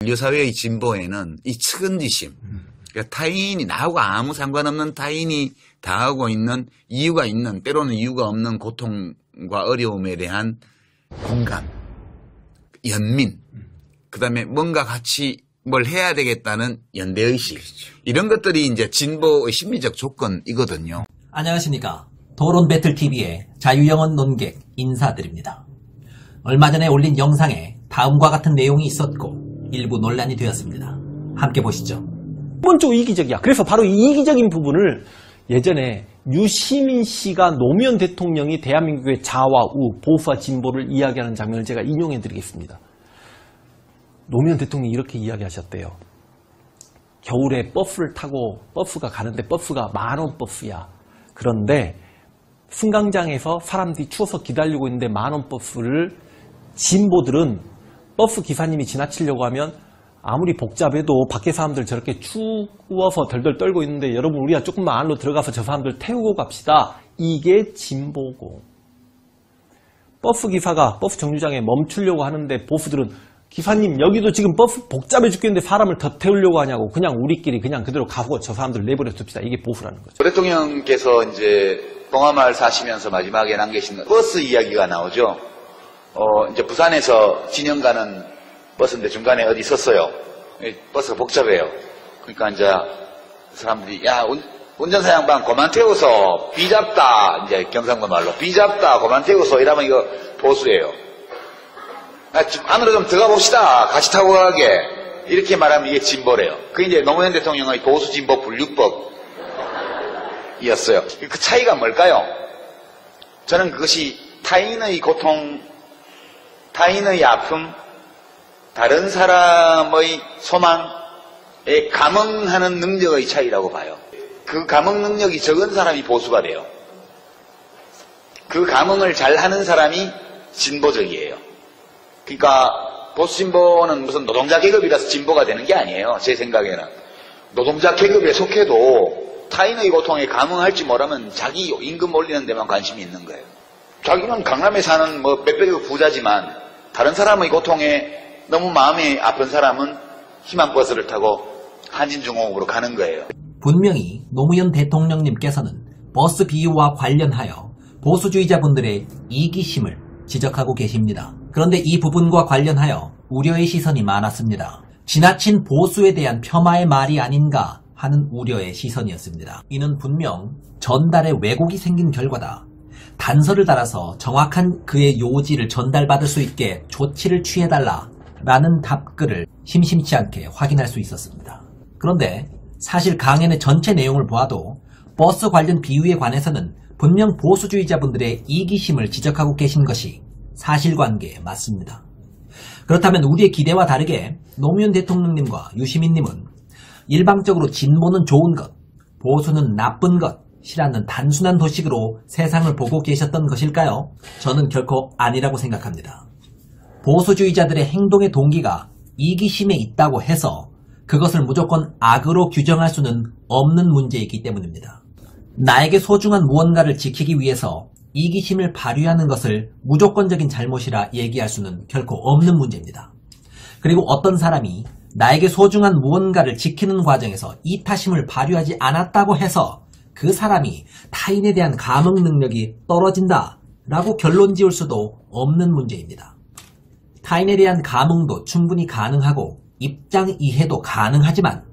인류사회의 진보에는 이 측은지심, 그러니까 타인이 나하고 아무 상관없는 타인이 당하고 있는 이유가 있는 때로는 이유가 없는 고통과 어려움에 대한 공감, 연민, 그다음에 뭔가 같이 뭘 해야 되겠다는 연대의식, 이런 것들이 이제 진보의 심리적 조건이거든요. 안녕하십니까. 토론 배틀TV의 자유영혼 논객 인사드립니다. 얼마 전에 올린 영상에 다음과 같은 내용이 있었고 일부 논란이 되었습니다. 함께 보시죠. 기본적으로 이기적이야. 그래서 바로 이 이기적인 부분을 예전에 유시민 씨가 노무현 대통령이 대한민국의 자와 우, 보수와 진보를 이야기하는 장면을 제가 인용해 드리겠습니다. 노무현 대통령이 이렇게 이야기하셨대요. 겨울에 버스를 타고 버스가 가는데 버스가 10,000원 버스야. 그런데 승강장에서 사람들이 추워서 기다리고 있는데 10,000원 버스를 진보들은 버스 기사님이 지나치려고 하면 아무리 복잡해도 밖에 사람들 저렇게 추워서 덜덜 떨고 있는데 여러분 우리가 조금만 안으로 들어가서 저 사람들 태우고 갑시다. 이게 진보고, 버스 기사가 버스 정류장에 멈추려고 하는데 보수들은 기사님 여기도 지금 버스 복잡해 죽겠는데 사람을 더 태우려고 하냐고, 그냥 우리끼리 그냥 그대로 가고 저 사람들 내버려 둡시다. 이게 보수라는 거죠. 대통령께서 이제 봉하마을 사시면서 마지막에 남기신 버스 이야기가 나오죠. 이제 부산에서 진영 가는 버스인데 중간에 어디 섰어요. 버스가 복잡해요. 그러니까 이제 사람들이 야, 운전사 양반 그만 태워서 비잡다, 이제 경상도 말로 비잡다 그만 태워서 이러면 이거 보수예요. 안으로 좀 들어가 봅시다. 같이 타고 가게. 이렇게 말하면 이게 진보래요. 그게 이제 노무현 대통령의 보수 진보 분류법이었어요. 그 차이가 뭘까요? 저는 그것이 타인의 고통, 타인의 아픔, 다른 사람의 소망에 감응하는 능력의 차이라고 봐요. 그 감응 능력이 적은 사람이 보수가 돼요. 그 감응을 잘하는 사람이 진보적이에요. 그러니까 보수 진보는 무슨 노동자 계급이라서 진보가 되는 게 아니에요. 제 생각에는 노동자 계급에 속해도 타인의 고통에 감응할지 모르면 자기 임금 올리는 데만 관심이 있는 거예요. 자기는 강남에 사는 뭐 몇백억 부자지만 다른 사람의 고통에 너무 마음이 아픈 사람은 희망버스를 타고 한진중공업으로 가는 거예요. 분명히 노무현 대통령님께서는 버스 비유와 관련하여 보수주의자분들의 이기심을 지적하고 계십니다. 그런데 이 부분과 관련하여 우려의 시선이 많았습니다. 지나친 보수에 대한 폄하의 말이 아닌가 하는 우려의 시선이었습니다. 이는 분명 전달에 왜곡이 생긴 결과다. 단서를 달아서 정확한 그의 요지를 전달받을 수 있게 조치를 취해달라 라는 답글을 심심치 않게 확인할 수 있었습니다. 그런데 사실 강연의 전체 내용을 보아도 버스 관련 비유에 관해서는 분명 보수주의자분들의 이기심을 지적하고 계신 것이 사실관계에 맞습니다. 그렇다면 우리의 기대와 다르게 노무현 대통령님과 유시민님은 일방적으로 진보는 좋은 것, 보수는 나쁜 것이라는 단순한 도식으로 세상을 보고 계셨던 것일까요? 저는 결코 아니라고 생각합니다. 보수주의자들의 행동의 동기가 이기심에 있다고 해서 그것을 무조건 악으로 규정할 수는 없는 문제이기 때문입니다. 나에게 소중한 무언가를 지키기 위해서 이기심을 발휘하는 것을 무조건적인 잘못이라 얘기할 수는 결코 없는 문제입니다. 그리고 어떤 사람이 나에게 소중한 무언가를 지키는 과정에서 이타심을 발휘하지 않았다고 해서 그 사람이 타인에 대한 감응 능력이 떨어진다 라고 결론 지을 수도 없는 문제입니다. 타인에 대한 감응도 충분히 가능하고 입장 이해도 가능하지만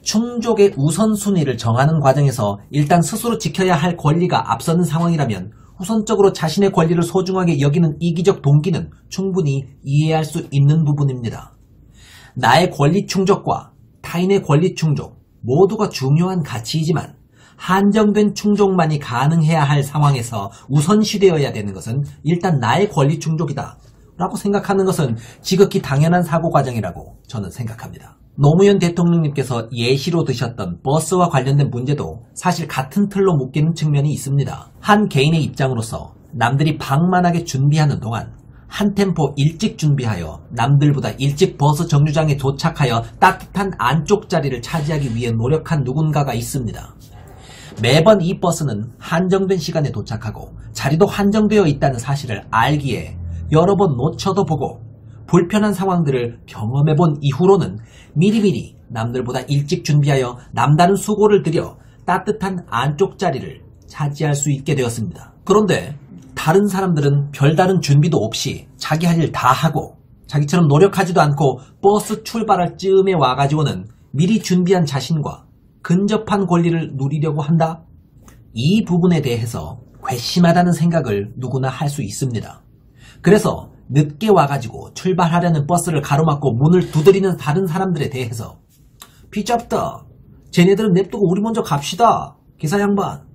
충족의 우선순위를 정하는 과정에서 일단 스스로 지켜야 할 권리가 앞서는 상황이라면 우선적으로 자신의 권리를 소중하게 여기는 이기적 동기는 충분히 이해할 수 있는 부분입니다. 나의 권리 충족과 타인의 권리 충족 모두가 중요한 가치이지만 한정된 충족만이 가능해야 할 상황에서 우선시되어야 되는 것은 일단 나의 권리 충족이다 라고 생각하는 것은 지극히 당연한 사고 과정이라고 저는 생각합니다. 노무현 대통령님께서 예시로 드셨던 버스와 관련된 문제도 사실 같은 틀로 묶이는 측면이 있습니다. 한 개인의 입장으로서 남들이 방만하게 준비하는 동안 한 템포 일찍 준비하여 남들보다 일찍 버스 정류장에 도착하여 따뜻한 안쪽 자리를 차지하기 위해 노력한 누군가가 있습니다. 매번 이 버스는 한정된 시간에 도착하고 자리도 한정되어 있다는 사실을 알기에 여러 번 놓쳐도 보고 불편한 상황들을 경험해본 이후로는 미리미리 남들보다 일찍 준비하여 남다른 수고를 들여 따뜻한 안쪽 자리를 차지할 수 있게 되었습니다. 그런데 다른 사람들은 별다른 준비도 없이 자기 할 일 다 하고 자기처럼 노력하지도 않고 버스 출발할 즈음에 와가지고는 미리 준비한 자신과 근접한 권리를 누리려고 한다? 이 부분에 대해서 괘씸하다는 생각을 누구나 할 수 있습니다. 그래서 늦게 와가지고 출발하려는 버스를 가로막고 문을 두드리는 다른 사람들에 대해서 비잡다, 쟤네들은 냅두고 우리 먼저 갑시다, 기사 양반,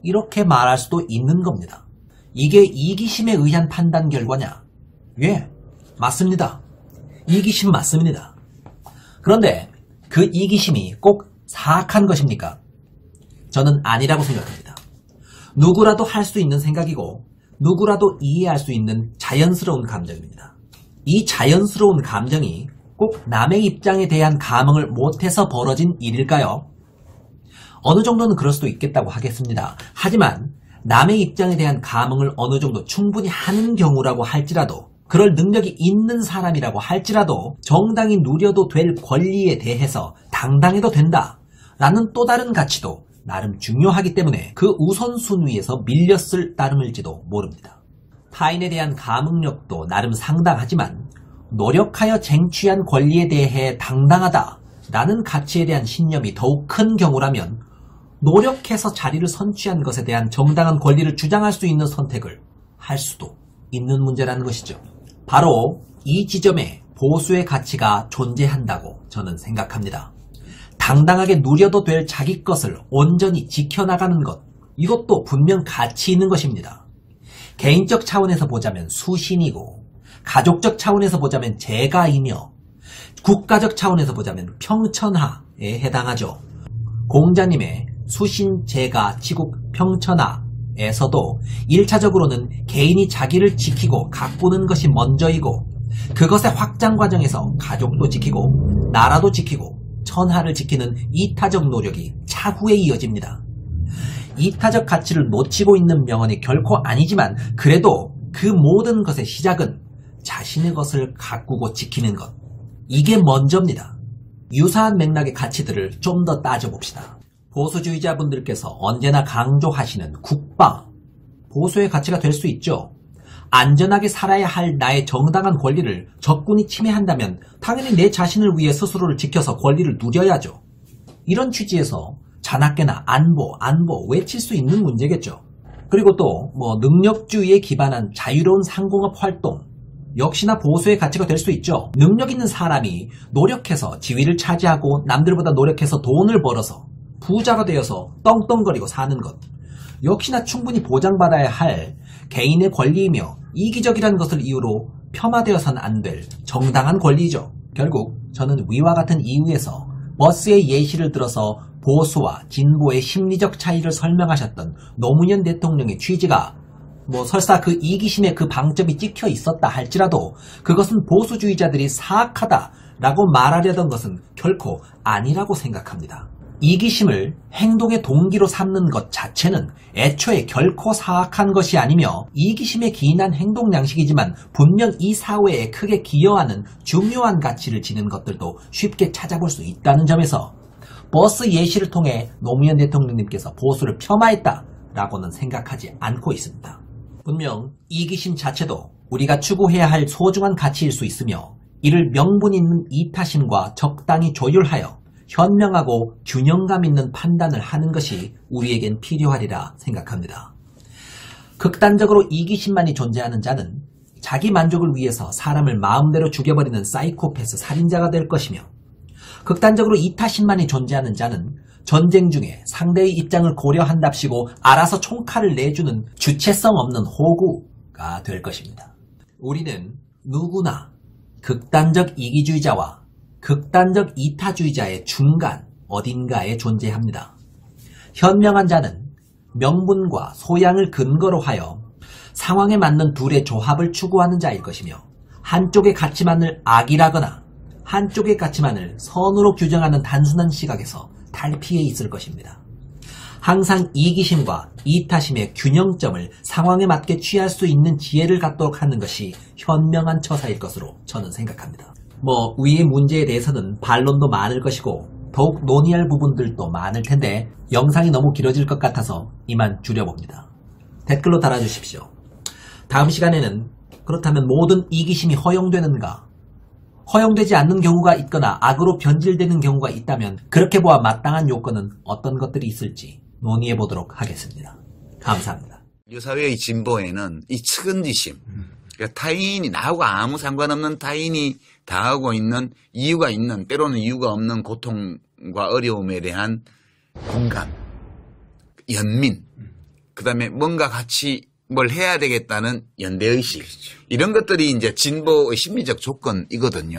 이렇게 말할 수도 있는 겁니다. 이게 이기심에 의한 판단 결과냐? 예, 맞습니다. 이기심 맞습니다. 그런데 그 이기심이 꼭 사악한 것입니까? 저는 아니라고 생각합니다. 누구라도 할 수 있는 생각이고 누구라도 이해할 수 있는 자연스러운 감정입니다. 이 자연스러운 감정이 꼭 남의 입장에 대한 감흥을 못해서 벌어진 일일까요? 어느 정도는 그럴 수도 있겠다고 하겠습니다. 하지만 남의 입장에 대한 감흥을 어느 정도 충분히 하는 경우라고 할지라도, 그럴 능력이 있는 사람이라고 할지라도 정당히 누려도 될 권리에 대해서 당당해도 된다 라는 또 다른 가치도 나름 중요하기 때문에 그 우선순위에서 밀렸을 따름일지도 모릅니다. 타인에 대한 감흥력도 나름 상당하지만 노력하여 쟁취한 권리에 대해 당당하다 라는 가치에 대한 신념이 더욱 큰 경우라면 노력해서 자리를 선취한 것에 대한 정당한 권리를 주장할 수 있는 선택을 할 수도 있는 문제라는 것이죠. 바로 이 지점에 보수의 가치가 존재한다고 저는 생각합니다. 당당하게 누려도 될 자기 것을 온전히 지켜나가는 것, 이것도 분명 가치 있는 것입니다. 개인적 차원에서 보자면 수신이고, 가족적 차원에서 보자면 재가이며, 국가적 차원에서 보자면 평천하에 해당하죠. 공자님의 수신, 재가, 치국, 평천하에서도 1차적으로는 개인이 자기를 지키고 가꾸는 것이 먼저이고, 그것의 확장 과정에서 가족도 지키고 나라도 지키고 천하를 지키는 이타적 노력이 차후에 이어집니다. 이타적 가치를 놓치고 있는 명언이 결코 아니지만 그래도 그 모든 것의 시작은 자신의 것을 가꾸고 지키는 것, 이게 먼저입니다. 유사한 맥락의 가치들을 좀 더 따져봅시다. 보수주의자분들께서 언제나 강조하시는 국방, 보수의 가치가 될 수 있죠. 안전하게 살아야 할 나의 정당한 권리를 적군이 침해한다면 당연히 내 자신을 위해 스스로를 지켜서 권리를 누려야죠. 이런 취지에서 자나깨나 안보 외칠 수 있는 문제겠죠. 그리고 또 능력주의에 기반한 자유로운 상공업 활동, 역시나 보수의 가치가 될 수 있죠. 능력 있는 사람이 노력해서 지위를 차지하고 남들보다 노력해서 돈을 벌어서 부자가 되어서 떵떵거리고 사는 것, 역시나 충분히 보장받아야 할 개인의 권리이며 이기적이라는 것을 이유로 폄하되어서는 안 될 정당한 권리이죠. 결국 저는 위와 같은 이유에서 버스의 예시를 들어서 보수와 진보의 심리적 차이를 설명하셨던 노무현 대통령의 취지가 설사 그 이기심에 그 방점이 찍혀 있었다 할지라도 그것은 보수주의자들이 사악하다라고 말하려던 것은 결코 아니라고 생각합니다. 이기심을 행동의 동기로 삼는 것 자체는 애초에 결코 사악한 것이 아니며 이기심에 기인한 행동 양식이지만 분명 이 사회에 크게 기여하는 중요한 가치를 지닌 것들도 쉽게 찾아볼 수 있다는 점에서 버스 예시를 통해 노무현 대통령님께서 보수를 폄하했다라고는 생각하지 않고 있습니다. 분명 이기심 자체도 우리가 추구해야 할 소중한 가치일 수 있으며 이를 명분 있는 이타심과 적당히 조율하여 현명하고 균형감 있는 판단을 하는 것이 우리에겐 필요하리라 생각합니다. 극단적으로 이기심만이 존재하는 자는 자기 만족을 위해서 사람을 마음대로 죽여버리는 사이코패스 살인자가 될 것이며, 극단적으로 이타심만이 존재하는 자는 전쟁 중에 상대의 입장을 고려한답시고 알아서 총칼을 내주는 주체성 없는 호구가 될 것입니다. 우리는 누구나 극단적 이기주의자와 극단적 이타주의자의 중간 어딘가에 존재합니다. 현명한 자는 명분과 소양을 근거로 하여 상황에 맞는 둘의 조합을 추구하는 자일 것이며, 한쪽의 가치만을 악이라거나 한쪽의 가치만을 선으로 규정하는 단순한 시각에서 탈피해 있을 것입니다. 항상 이기심과 이타심의 균형점을 상황에 맞게 취할 수 있는 지혜를 갖도록 하는 것이 현명한 처사일 것으로 저는 생각합니다. 위의 문제에 대해서는 반론도 많을 것이고 더욱 논의할 부분들도 많을 텐데 영상이 너무 길어질 것 같아서 이만 줄여봅니다. 댓글로 달아주십시오. 다음 시간에는 그렇다면 모든 이기심이 허용되는가? 허용되지 않는 경우가 있거나 악으로 변질되는 경우가 있다면 그렇게 보아 마땅한 요건은 어떤 것들이 있을지 논의해 보도록 하겠습니다. 감사합니다. 유사회의 진보에는 이 측은지심, 그러니까 타인이 나하고 아무 상관없는 타인이 당하고 있는 이유가 있는 때로는 이유가 없는 고통과 어려움에 대한 공감, 연민, 그다음에 뭔가 같이 뭘 해야 되겠다는 연대의식, 이런 것들이 이제 진보의 심리적 조건이거든요.